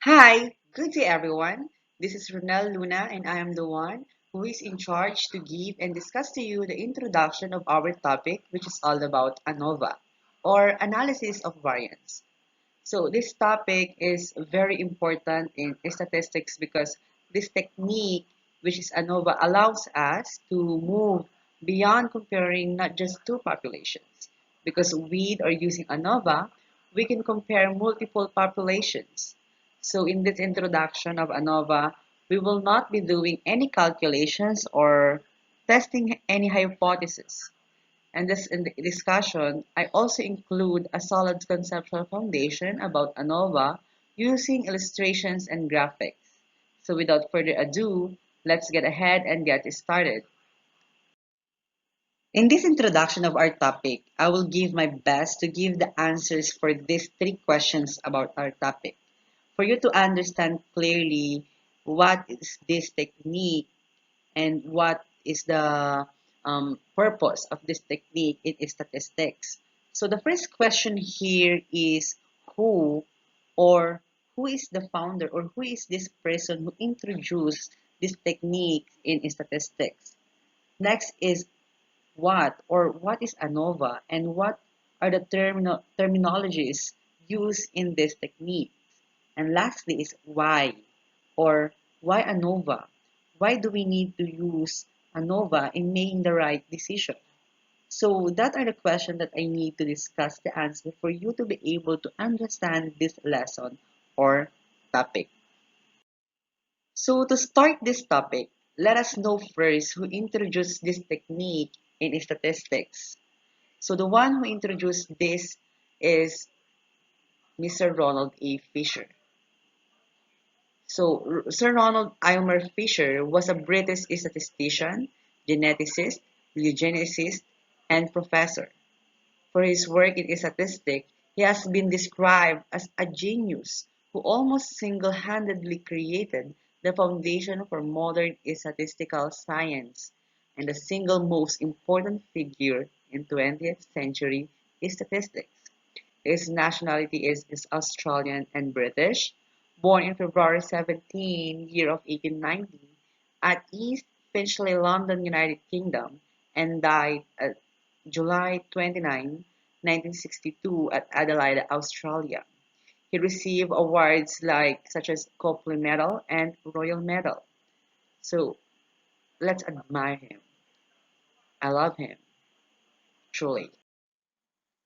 Hi, good day everyone. This is Ronel Luna and I am the one who is in charge to give and discuss to you the introduction of our topic which is all about ANOVA or analysis of variance. So this topic is very important in statistics because this technique which is ANOVA allows us to move beyond comparing not just two populations because with or using ANOVA we can compare multiple populations. So in this introduction of ANOVA, we will not be doing any calculations or testing any hypothesis. And this in the discussion, I also include a solid conceptual foundation about ANOVA using illustrations and graphics. So without further ado, let's get ahead and get started. In this introduction of our topic, I will give my best to give the answers for these three questions about our topic. For you to understand clearly what is this technique and what is the purpose of this technique in statistics. So the first question here is who or who is the founder or who is this person who introduced this technique in statistics? Next is what or what is ANOVA and what are the terminologies used in this technique? And lastly is why or why ANOVA? Why do we need to use ANOVA in making the right decision? So that are the questions that I need to discuss the answer for you to be able to understand this lesson or topic. So to start this topic, let us know first who introduced this technique in statistics. So the one who introduced this is Mr. Ronald A. Fisher. So Sir Ronald Aylmer Fisher was a British statistician, geneticist, eugenicist, and professor. For his work in statistics, he has been described as a genius who almost single-handedly created the foundation for modern statistical science and the single most important figure in 20th century statistics. His nationality is Australian and British. Born in February 17, year of 1890, at East Finchley, London, United Kingdom, and died at July 29, 1962, at Adelaide, Australia. He received awards like such as Copley Medal and Royal Medal. So let's admire him. I love him, truly.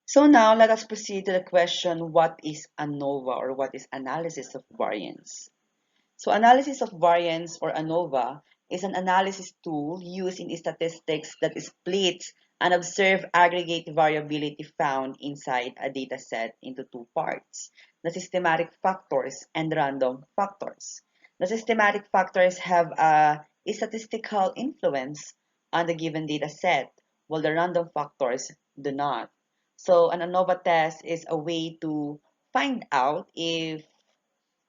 So now let us proceed to the question, what is ANOVA or what is analysis of variance? So analysis of variance or ANOVA is an analysis tool used in statistics that splits and observe aggregate variability found inside a data set into two parts, the systematic factors and random factors. The systematic factors have a statistical influence on the given data set, while the random factors do not. So an ANOVA test is a way to find out if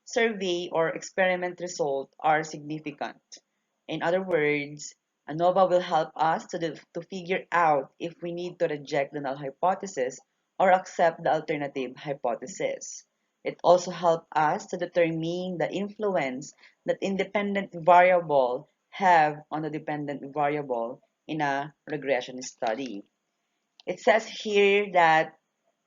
survey or experiment results are significant. In other words, ANOVA will help us to figure out if we need to reject the null hypothesis or accept the alternative hypothesis. It also helps us to determine the influence that independent variable have on the dependent variable in a regression study. It says here that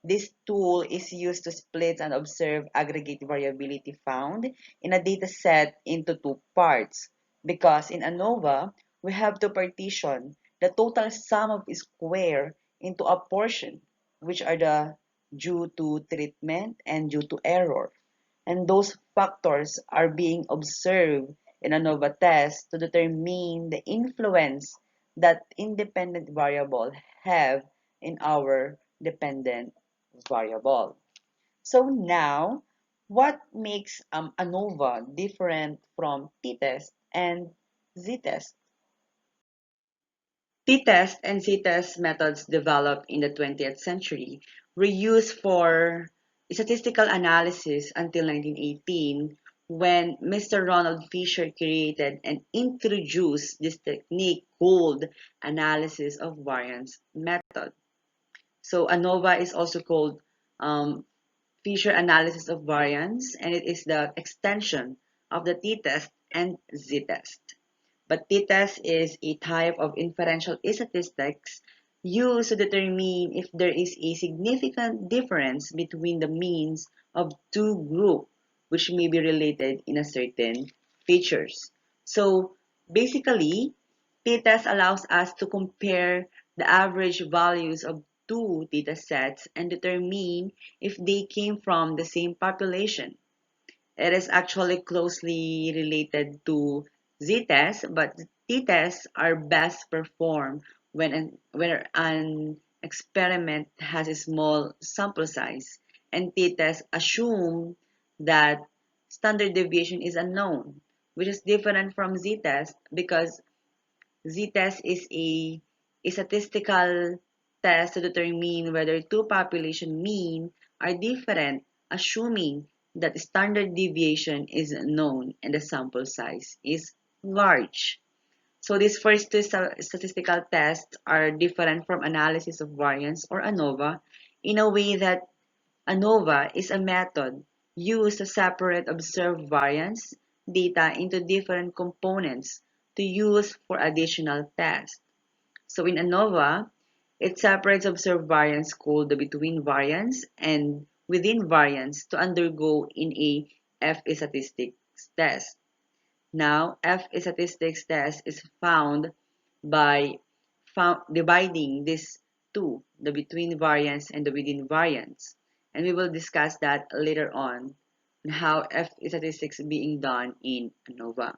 this tool is used to split and observe aggregate variability found in a data set into two parts because in ANOVA, we have to partition the total sum of square into a portion, which are the due to treatment and due to error. And those factors are being observed in ANOVA test to determine the influence that independent variable have in our dependent variable. So now, what makes ANOVA different from t-test and z-test? T-test and z-test methods developed in the 20th century were used for statistical analysis until 1918 when Mr. Ronald Fisher created and introduced this technique called analysis of variance method. So ANOVA is also called um, Fisher analysis of variance, and it is the extension of the t-test and z-test. But t-test is a type of inferential statistics used to determine if there is a significant difference between the means of two groups which may be related in a certain features. So basically, t-test allows us to compare the average values of two data sets and determine if they came from the same population. It is actually closely related to z-tests, but t-tests are best performed when an experiment has a small sample size, and t-tests assume that standard deviation is unknown, which is different from z-test because z-test is a statistical test to determine whether two population mean are different, assuming that standard deviation is known and the sample size is large. So these first two statistical tests are different from analysis of variance or ANOVA in a way that ANOVA is a method used to separate observed variance data into different components to use for additional tests. So in ANOVA, it separates observed variance called the between variance and within variance to undergo in a F statistics test. Now, F statistics test is found by dividing these two, the between variance and the within variance. And we will discuss that later on how F statistics is being done in ANOVA.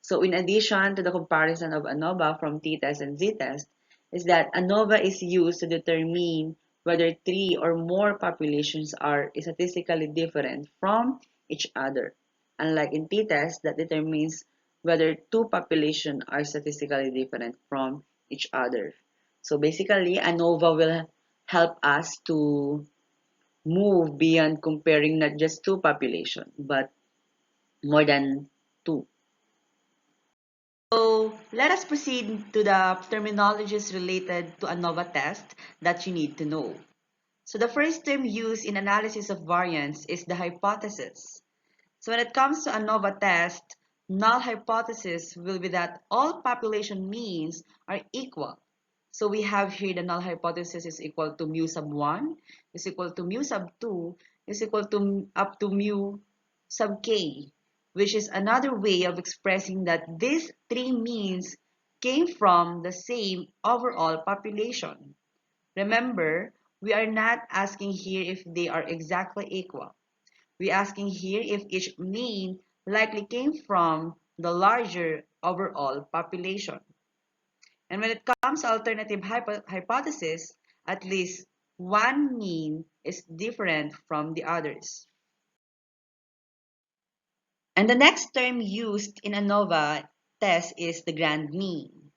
So in addition to the comparison of ANOVA from t-test and z-test, is that ANOVA is used to determine whether three or more populations are statistically different from each other. Unlike in t-test, that determines whether two populations are statistically different from each other. So basically, ANOVA will help us to move beyond comparing not just two populations, but more than two. So let us proceed to the terminologies related to ANOVA test that you need to know. So the first term used in analysis of variance is the hypothesis. So when it comes to ANOVA test, null hypothesis will be that all population means are equal. So we have here the null hypothesis is equal to mu sub 1, is equal to mu sub 2, is equal to up to mu sub k, which is another way of expressing that these three means came from the same overall population. Remember, we are not asking here if they are exactly equal. We're asking here if each mean likely came from the larger overall population. And when it comes to alternative hypothesis, at least one mean is different from the others. And the next term used in ANOVA test is the grand mean.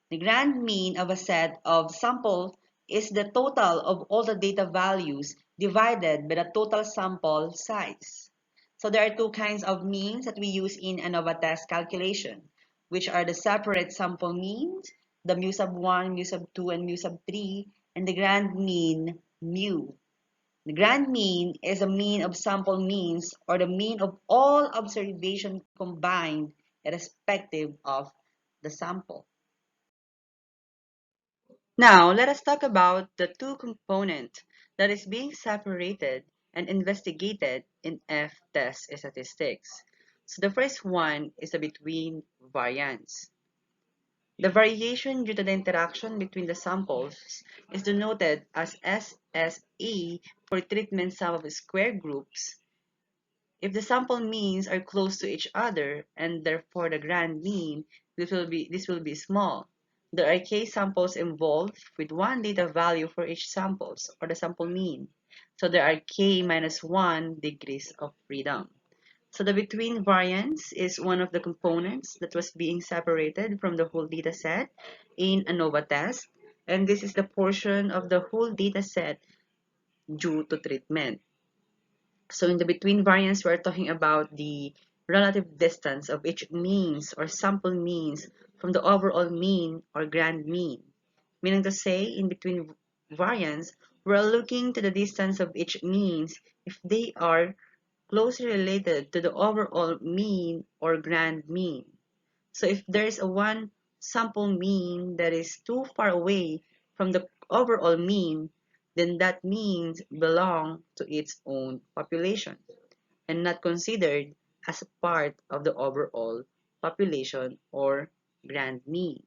The grand mean of a set of samples is the total of all the data values divided by the total sample size. So there are two kinds of means that we use in ANOVA test calculation, which are the separate sample means, the mu sub 1, mu sub 2, and mu sub 3, and the grand mean mu. The grand mean is a mean of sample means or the mean of all observation combined irrespective of the sample. Now, let us talk about the two components that is being separated and investigated in F-test statistics. So the first one is the between variance. The variation due to the interaction between the samples is denoted as SSE for treatment sum of square groups if the sample means are close to each other and therefore the grand mean, this will be small. There are k samples involved with one data value for each samples or the sample mean. So there are k minus 1 degrees of freedom. So the between variance is one of the components that was being separated from the whole data set in ANOVA test. And this is the portion of the whole data set due to treatment. So in the between variance, we're talking about the relative distance of each means or sample means from the overall mean or grand mean. Meaning to say, in between variance, we're looking to the distance of each means if they are closely related to the overall mean or grand mean. So if there's a one sample mean that is too far away from the overall mean, then that means belong to its own population and not considered as a part of the overall population or grand mean.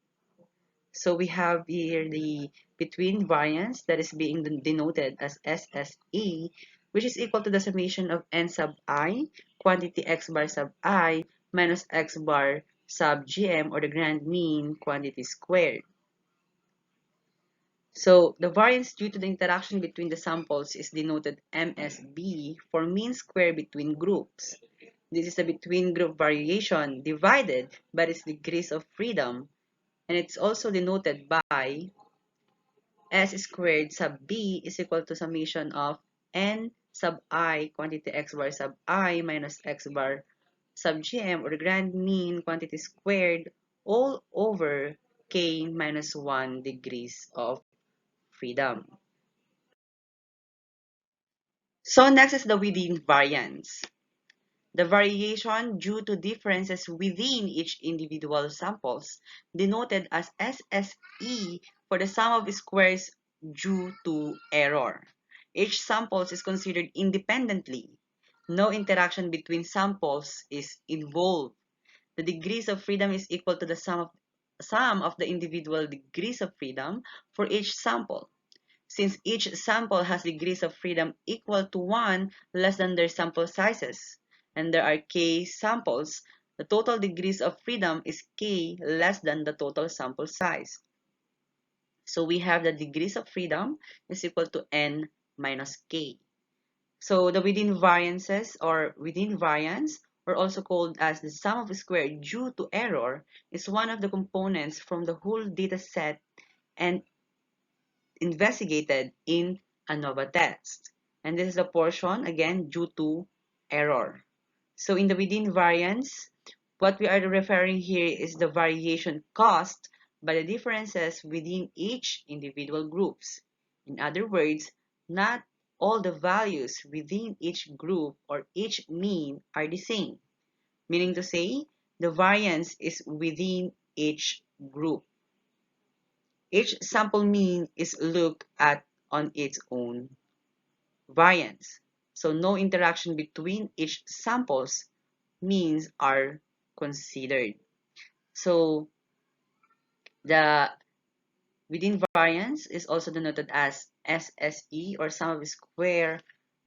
So we have here the between variance that is being denoted as SSE, which is equal to the summation of n sub I, quantity x bar sub I, minus x bar sub gm, or the grand mean quantity squared. So the variance due to the interaction between the samples is denoted MSB for mean square between groups. This is the between group variation divided by its degrees of freedom, and it's also denoted by S squared sub B is equal to summation of n sub I quantity x bar sub I minus x bar sub gm, or the grand mean quantity squared, all over k minus 1 degrees of freedom. So next is the within variance. The variation due to differences within each individual samples, denoted as SSE for the sum of squares due to error. Each sample is considered independently. No interaction between samples is involved. The degrees of freedom is equal to the sum of the individual degrees of freedom for each sample. Since each sample has degrees of freedom equal to 1 less than their sample sizes, and there are k samples, the total degrees of freedom is k less than the total sample size. So we have the degrees of freedom is equal to n minus k. So the within variances or within variance, or also called as the sum of square due to error, is one of the components from the whole data set and investigated in ANOVA test. And this is the portion, again, due to error. So in the within variance, what we are referring here is the variation caused by the differences within each individual groups. In other words, not all the values within each group or each mean are the same. Meaning to say, the variance is within each group. Each sample mean is looked at on its own variance. So no interaction between each samples means are considered. So the within variance is also denoted as SSE, or sum of square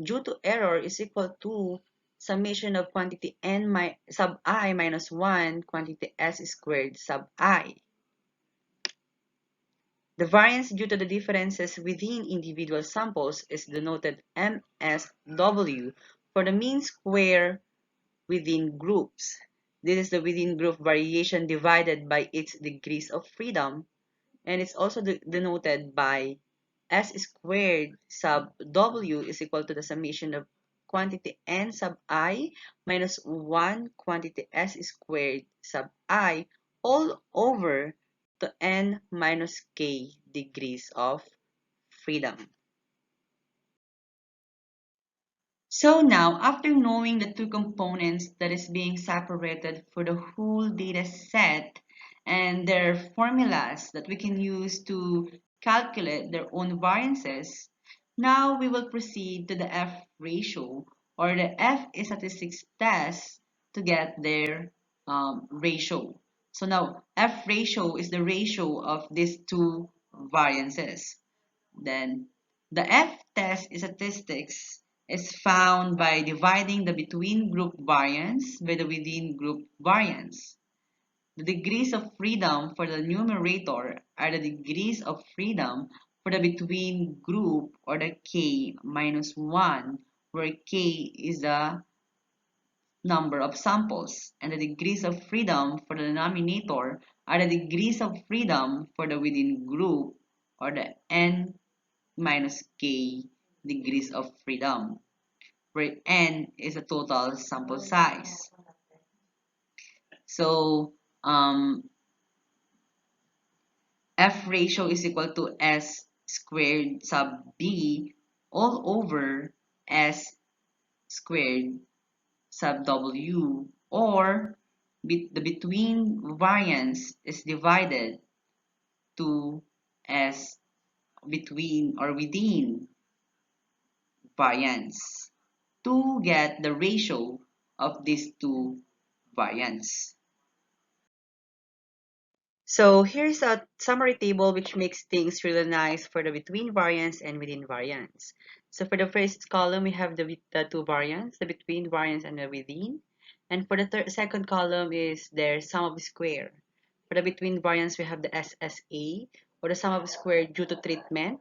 due to error, is equal to summation of quantity n sub I minus 1 quantity s squared sub I. The variance due to the differences within individual samples is denoted MSW for the mean square within groups. This is the within group variation divided by its degrees of freedom, and it's also denoted by S squared sub W is equal to the summation of quantity n sub I minus 1 quantity S squared sub I, all over to n minus k degrees of freedom. So now, after knowing the two components that is being separated for the whole data set and their formulas that we can use to calculate their own variances, now we will proceed to the F ratio, or the F statistics test, to get their ratio. So now F ratio is the ratio of these two variances. Then the F-test statistics is found by dividing the between group variance by the within group variance. The degrees of freedom for the numerator are the degrees of freedom for the between group, or the k minus 1, where k is the number of samples, and the degrees of freedom for the denominator are the degrees of freedom for the within group, or the n minus k degrees of freedom, where n is the total sample size. So F ratio is equal to S squared sub B all over S squared sub W, or the between variance is divided to as between or within variance to get the ratio of these two variance. So here's a summary table which makes things really nice for the between variance and within variance. So for the first column, we have the two variance, the between variance and the within. And for the second column is their sum of square. For the between variance, we have the SSA, or the sum of square due to treatment.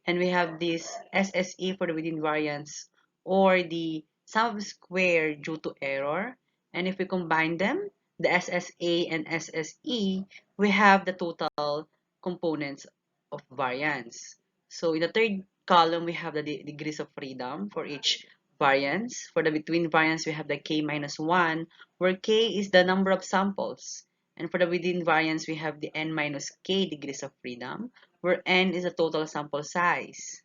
And we have this SSE for the within variance, or the sum of square due to error. And if we combine them, the SSA and SSE, we have the total components of variance. So in the third column, we have the degrees of freedom for each variance. For the between variance, we have the K minus 1, where K is the number of samples. And for the within variance, we have the N minus K degrees of freedom, where N is the total sample size.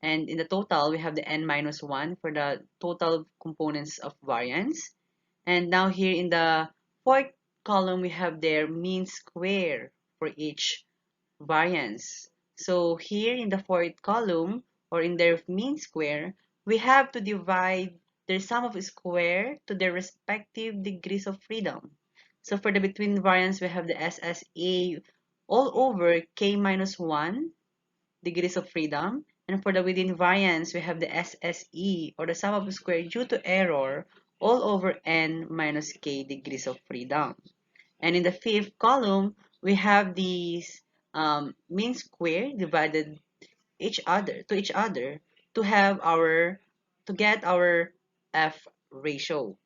And in the total, we have the N minus 1 for the total components of variance. And now here in the fourth column, we have their mean square for each variance. So here in the fourth column, or in their mean square, we have to divide their sum of square to their respective degrees of freedom. So for the between variance, we have the SSA all over K minus 1 degrees of freedom. And for the within variance, we have the SSE, or the sum of square due to error, all over N minus K degrees of freedom. And in the fifth column, we have these mean square divided each other to have our to get our F ratio.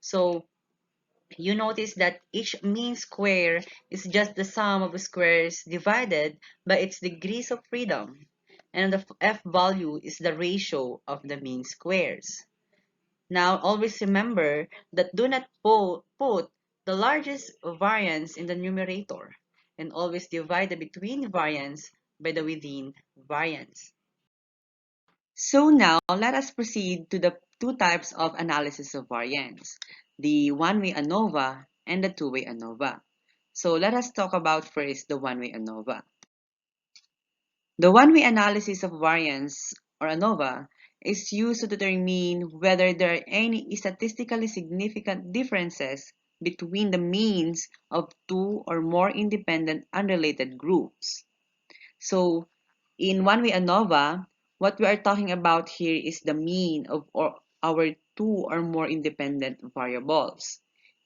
So you notice that each mean square is just the sum of squares divided by its degrees of freedom. And the F value is the ratio of the mean squares. Now, always remember that do not put the largest variance in the numerator, and always divide the between variance by the within variance. So now, let us proceed to the two types of analysis of variance, the one-way ANOVA and the two-way ANOVA. So let us talk about first the one-way ANOVA. The one-way analysis of variance, or ANOVA, is used to determine whether there are any statistically significant differences between the means of two or more independent unrelated groups. So, in one-way ANOVA, what we are talking about here is the mean of our two or more independent variables.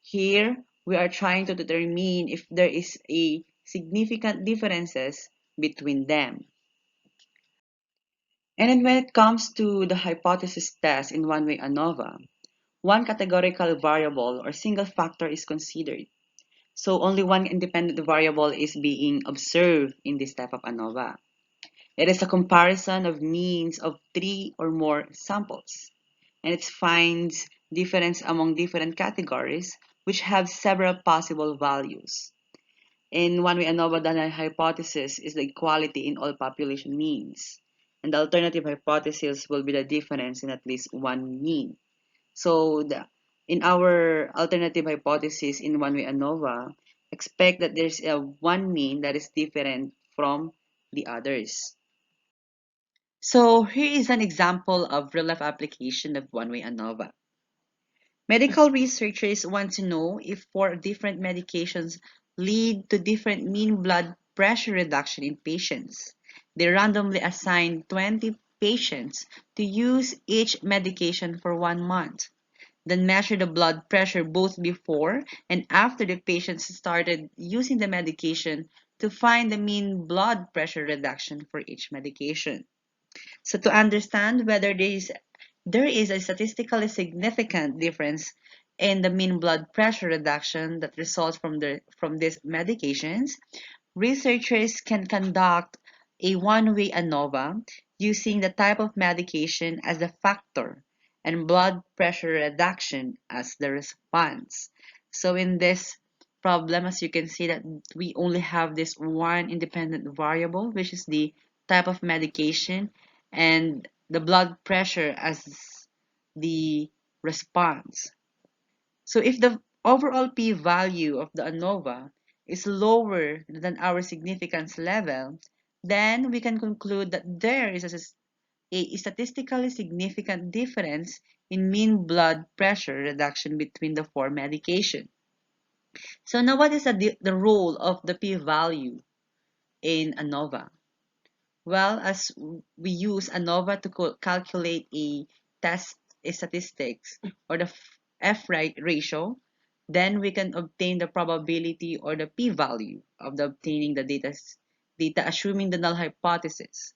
Here, we are trying to determine if there is a significant differences between them. And then when it comes to the hypothesis test in one-way ANOVA, one categorical variable or single factor is considered. So only one independent variable is being observed in this type of ANOVA. It is a comparison of means of three or more samples, and it finds difference among different categories which have several possible values. In one way, ANOVA, the hypothesis is the equality in all population means, and the alternative hypothesis will be the difference in at least one mean. So, in our alternative hypothesis in one way ANOVA, expect that there's a one mean that is different from the others. So here is an example of real-life application of one-way ANOVA. Medical researchers want to know if four different medications lead to different mean blood pressure reduction in patients. They randomly assign 20 patients to use each medication for 1 month, then measure the blood pressure both before and after the patients started using the medication to find the mean blood pressure reduction for each medication. So to understand whether there is a statistically significant difference in the mean blood pressure reduction that results from these medications, researchers can conduct a one-way ANOVA using the type of medication as the factor and blood pressure reduction as the response. So in this problem, as you can see that we only have this one independent variable, which is the type of medication, and the blood pressure as the response. So if the overall p-value of the ANOVA is lower than our significance level, then we can conclude that there is a statistically significant difference in mean blood pressure reduction between the four medications. So now what is the role of the p-value in ANOVA? Well, as we use ANOVA to calculate a test statistics or the F-right ratio, then we can obtain the probability or the p-value of the obtaining the data assuming the null hypothesis.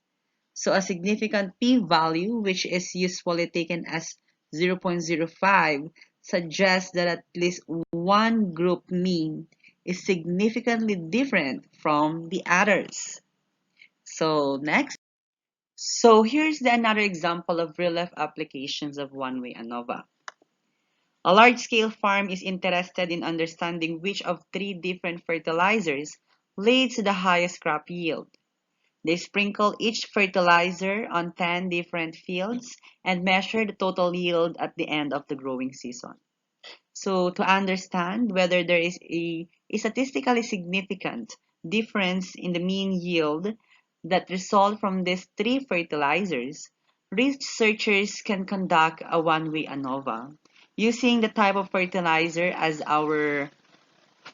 So a significant p-value, which is usually taken as 0.05, suggests that at least one group mean is significantly different from the others. So next. So here's another example of real-life applications of one-way ANOVA. A large-scale farm is interested in understanding which of three different fertilizers leads to the highest crop yield. They sprinkle each fertilizer on 10 different fields and measure the total yield at the end of the growing season. So to understand whether there is a statistically significant difference in the mean yield that result from these three fertilizers, researchers can conduct a one-way ANOVA using the type of fertilizer as our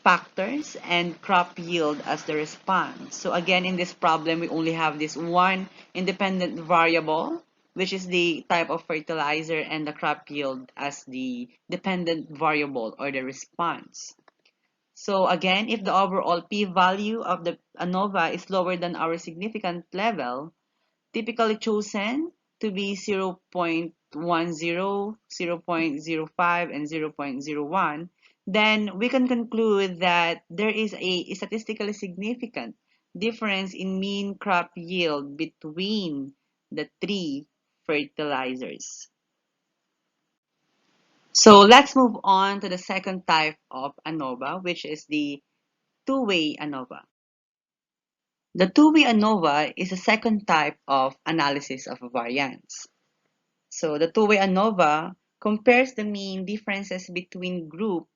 factors and crop yield as the response. So again, in this problem, we only have this one independent variable, which is the type of fertilizer, and the crop yield as the dependent variable or the response. So again, if the overall p-value of the ANOVA is lower than our significant level, typically chosen to be 0.10, 0.05, and 0.01, then we can conclude that there is a statistically significant difference in mean crop yield between the three fertilizers. So let's move on to the second type of ANOVA, which is the two-way ANOVA. The two-way ANOVA is a second type of analysis of variance. So the two-way ANOVA compares the mean differences between groups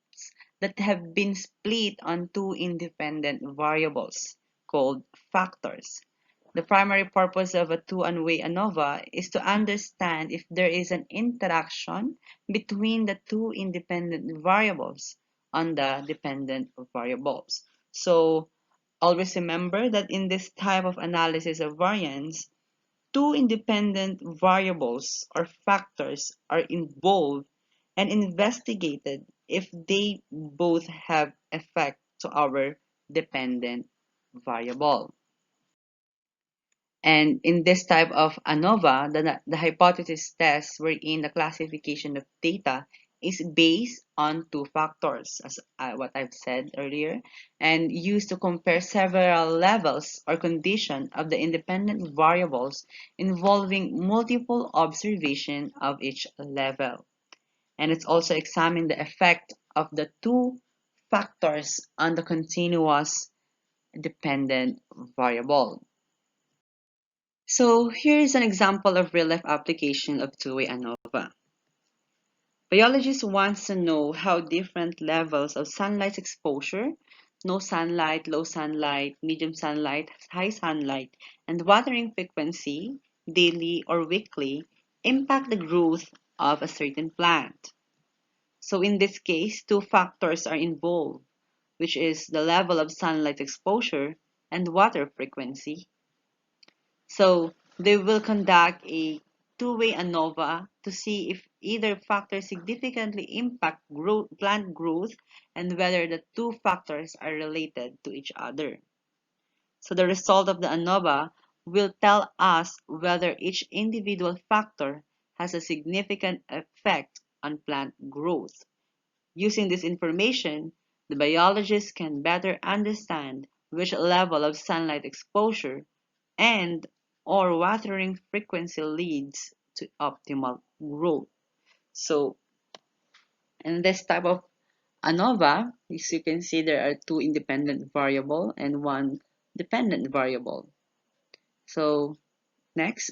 that have been split on two independent variables called factors. The primary purpose of a two-way ANOVA is to understand if there is an interaction between the two independent variables on the dependent variables. So always remember that in this type of analysis of variance, two independent variables or factors are involved and investigated if they both have effect to our dependent variable. And in this type of ANOVA, the hypothesis test wherein the classification of data is based on two factors, as what I've said earlier, and used to compare several levels or condition of the independent variables involving multiple observation of each level. And it's also examine the effect of the two factors on the continuous dependent variable. So here is an example of real-life application of two-way ANOVA. Biologists want to know how different levels of sunlight exposure, no sunlight, low sunlight, medium sunlight, high sunlight, and watering frequency, daily or weekly, impact the growth of a certain plant. So in this case, two factors are involved, which is the level of sunlight exposure and water frequency. So they will conduct a two-way ANOVA to see if either factor significantly impact plant growth and whether the two factors are related to each other. So the result of the ANOVA will tell us whether each individual factor has a significant effect on plant growth. Using this information, the biologists can better understand which level of sunlight exposure and or watering frequency leads to optimal growth. So in this type of ANOVA, as you can see, there are two independent variable and one dependent variable. So next.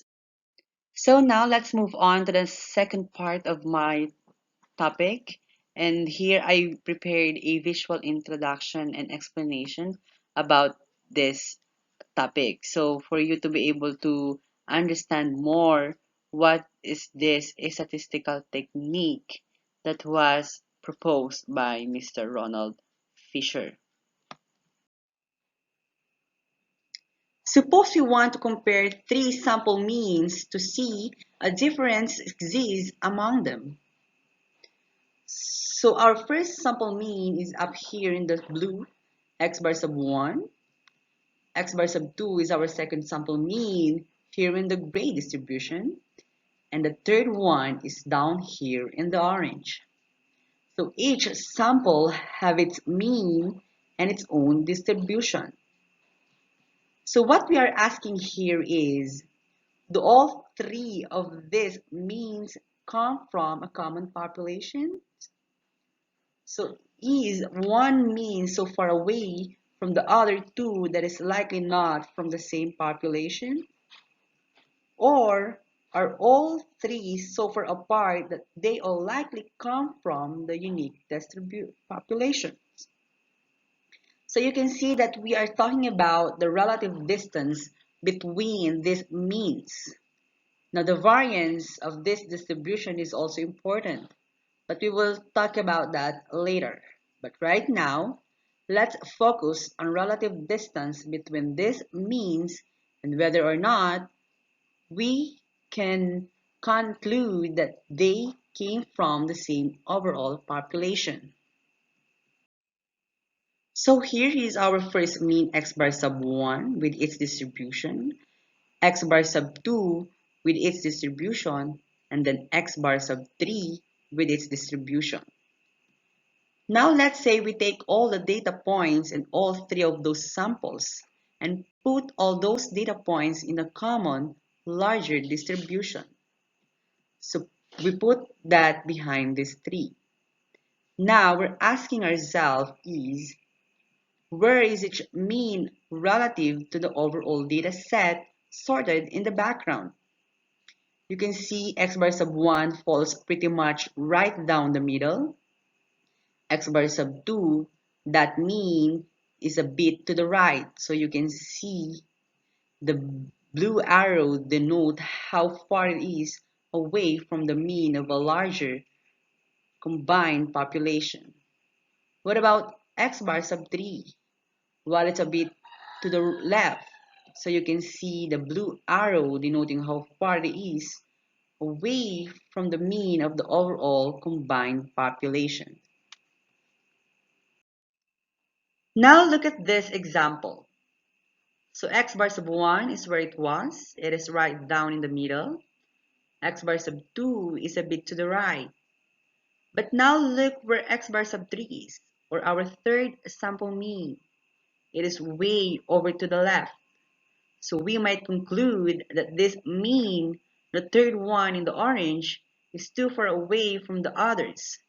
So now let's move on to the second part of my topic. And here I prepared a visual introduction and explanation about this topic. So for you to be able to understand more what is this a statistical technique that was proposed by Mr. Ronald Fisher. Suppose we want to compare three sample means to see a difference exists among them. So our first sample mean is up here in the blue, x bar sub 1. X bar sub 2 is our second sample mean here in the gray distribution. And the third one is down here in the orange. So each sample have its mean and its own distribution. So what we are asking here is, do all three of these means come from a common population? So is one mean so far away from the other two that is likely not from the same population? Or are all three so far apart that they all likely come from the unique population? So you can see that we are talking about the relative distance between these means. Now the variance of this distribution is also important, but we will talk about that later. But right now, let's focus on relative distance between these means and whether or not we can conclude that they came from the same overall population. So here is our first mean x bar sub 1 with its distribution, x bar sub 2 with its distribution, and then x bar sub 3 with its distribution. Now let's say we take all the data points in all three of those samples and put all those data points in a common, larger distribution. So we put that behind this tree. Now we're asking ourselves is, where is each mean relative to the overall data set sorted in the background? You can see x bar sub 1 falls pretty much right down the middle. X bar sub 2, that mean is a bit to the right. So you can see the blue arrow denote how far it is away from the mean of a larger combined population. What about x bar sub 3? Well, it's a bit to the left. So you can see the blue arrow denoting how far it is away from the mean of the overall combined population. Now look at this example. So x bar sub 1 is where it was. It is right down in the middle. X bar sub 2 is a bit to the right. But now look where x bar sub 3 is, or our third sample mean. It is way over to the left. So we might conclude that this mean, the third one in the orange, is too far away from the others.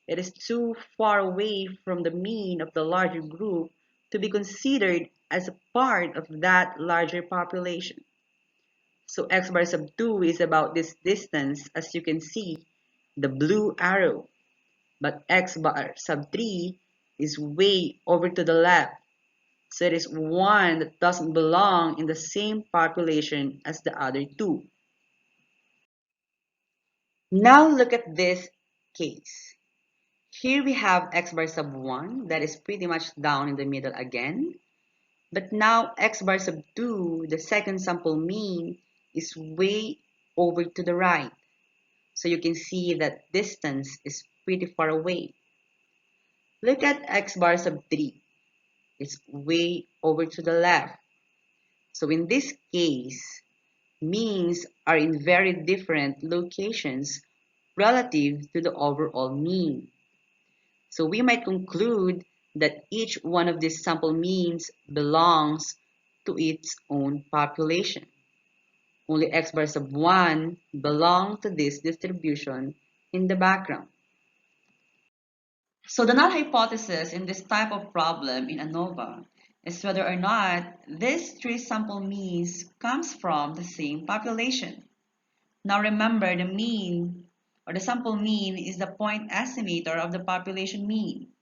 It is too far away from the mean of the larger group to be considered as a part of that larger population. So x bar sub 2 is about this distance, as you can see, the blue arrow. But x bar sub 3 is way over to the left. So it is one that doesn't belong in the same population as the other two. Now look at this case. Here we have x bar sub 1 that is pretty much down in the middle again. But now x bar sub 2, the second sample mean, is way over to the right. So you can see that distance is pretty far away. Look at x bar sub 3. It's way over to the left. So in this case, means are in very different locations relative to the overall mean. So we might conclude that each one of these sample means belongs to its own population. Only x bar sub 1 belong to this distribution in the background. So the null hypothesis in this type of problem in ANOVA is whether or not this three sample means comes from the same population. Now remember, the mean or the sample mean is the point estimator of the population mean.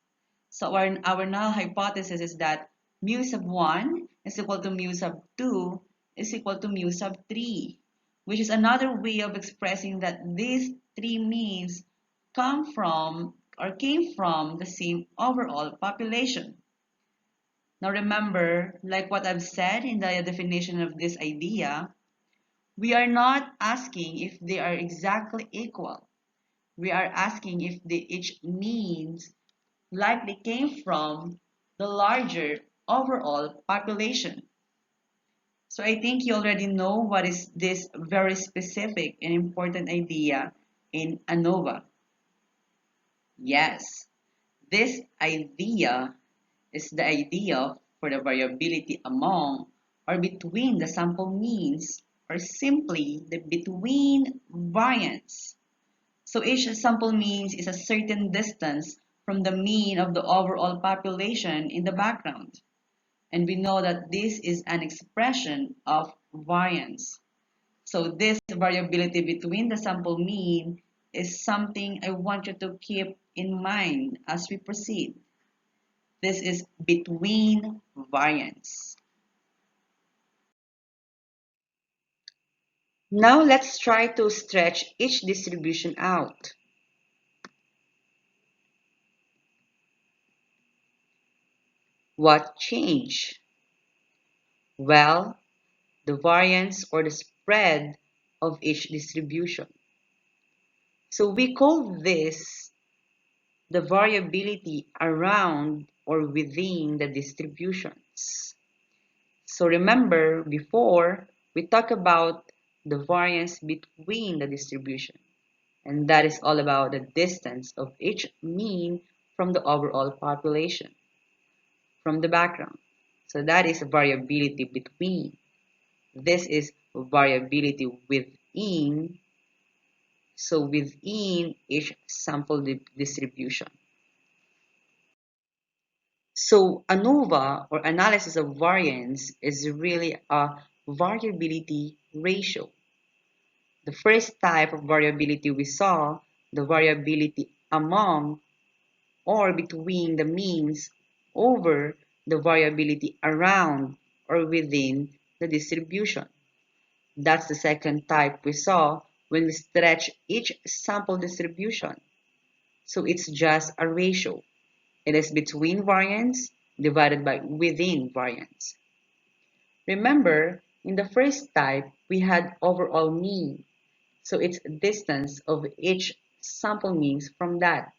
So our null hypothesis is that mu sub 1 is equal to mu sub 2 is equal to mu sub 3, which is another way of expressing that these three means come from or came from the same overall population. Now remember, like what I've said in the definition of this idea, we are not asking if they are exactly equal. We are asking if each means likely came from the larger overall population. So I think you already know what is this very specific and important idea in ANOVA. Yes, this idea is the idea for the variability among or between the sample means, or simply the between variance. So each sample means is a certain distance from the mean of the overall population in the background. And we know that this is an expression of variance. So this variability between the sample mean is something I want you to keep in mind as we proceed. This is between variance. Now let's try to stretch each distribution out. What changed? Well, the variance or the spread of each distribution. So we call this the variability around or within the distributions. So remember, before we talked about the variance between the distribution, and that is all about the distance of each mean from the overall population, from the background. So that is variability between. This is variability within, so within each sample distribution. So ANOVA, or analysis of variance, is really a variability ratio. The first type of variability we saw, the variability among or between the means over the variability around or within the distribution. That's the second type we saw when we stretch each sample distribution. So it's just a ratio. It is between variance divided by within variance. Remember, in the first type, we had overall mean. So it's distance of each sample means from that.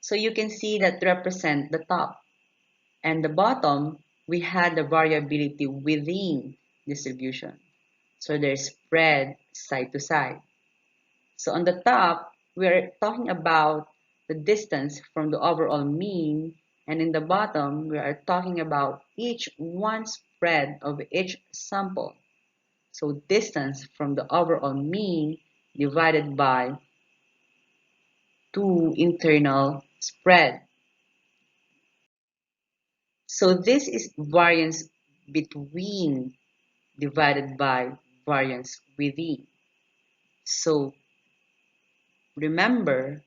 So you can see that represent the top. And the bottom, we had the variability within distribution. So they're spread side to side. So on the top, we're talking about the distance from the overall mean, and in the bottom, we are talking about each one spread of each sample. So distance from the overall mean divided by 2 internal spread. So this is variance between divided by variance within. So remember,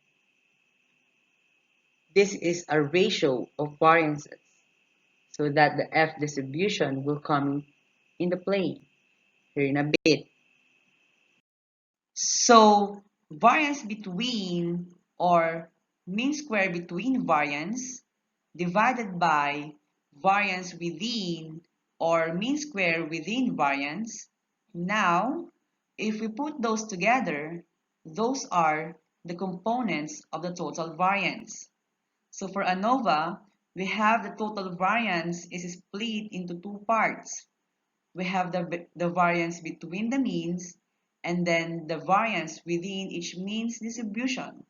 this is a ratio of variances so that the F distribution will come into play here in a bit. So variance between or mean square between variance divided by variance within or mean square within variance. Now, if we put those together, those are the components of the total variance. So for ANOVA, we have the total variance is split into two parts. We have the variance between the means and then the variance within each means distribution.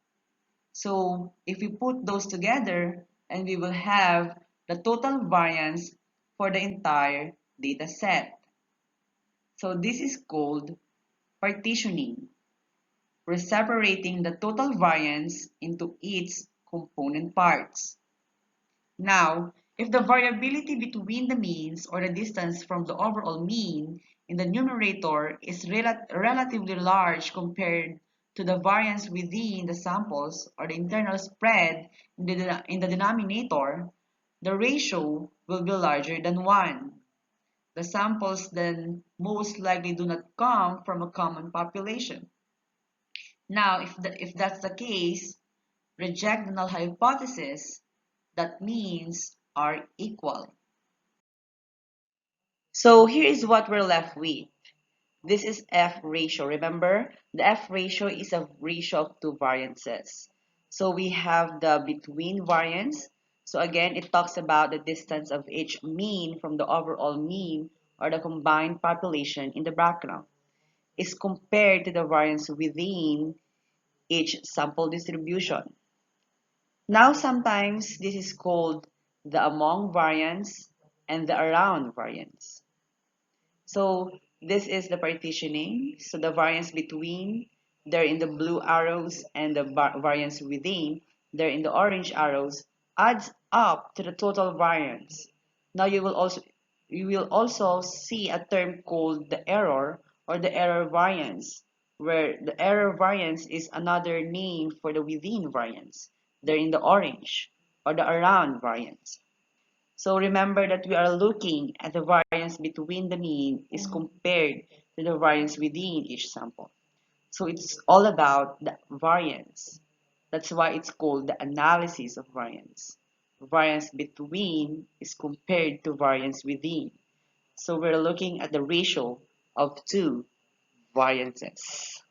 So if we put those together, and we will have the total variance for the entire data set. So this is called partitioning. We're separating the total variance into its component parts. Now, if the variability between the means or the distance from the overall mean in the numerator is relatively large compared to the variance within the samples or the internal spread in the denominator, the ratio will be larger than 1. The samples then most likely do not come from a common population. Now, if that's the case, reject the null hypothesis. That means are equal. So here is what we're left with. This is F ratio. Remember, the F ratio is a ratio of two variances. So we have the between variance. So again, it talks about the distance of each mean from the overall mean or the combined population in the background is compared to the variance within each sample distribution. Now sometimes this is called the among variance and the around variance. So this is the partitioning. So the variance between, they're in the blue arrows, and the variance within, they're in the orange arrows, adds up to the total variance. Now you will also see a term called the error or the error variance, where the error variance is another name for the within variance. They're in the orange, or the around variance. So remember that we are looking at the variance between the mean is compared to the variance within each sample. So it's all about the variance. That's why it's called the analysis of variance. Variance between is compared to variance within. So we're looking at the ratio of two variances.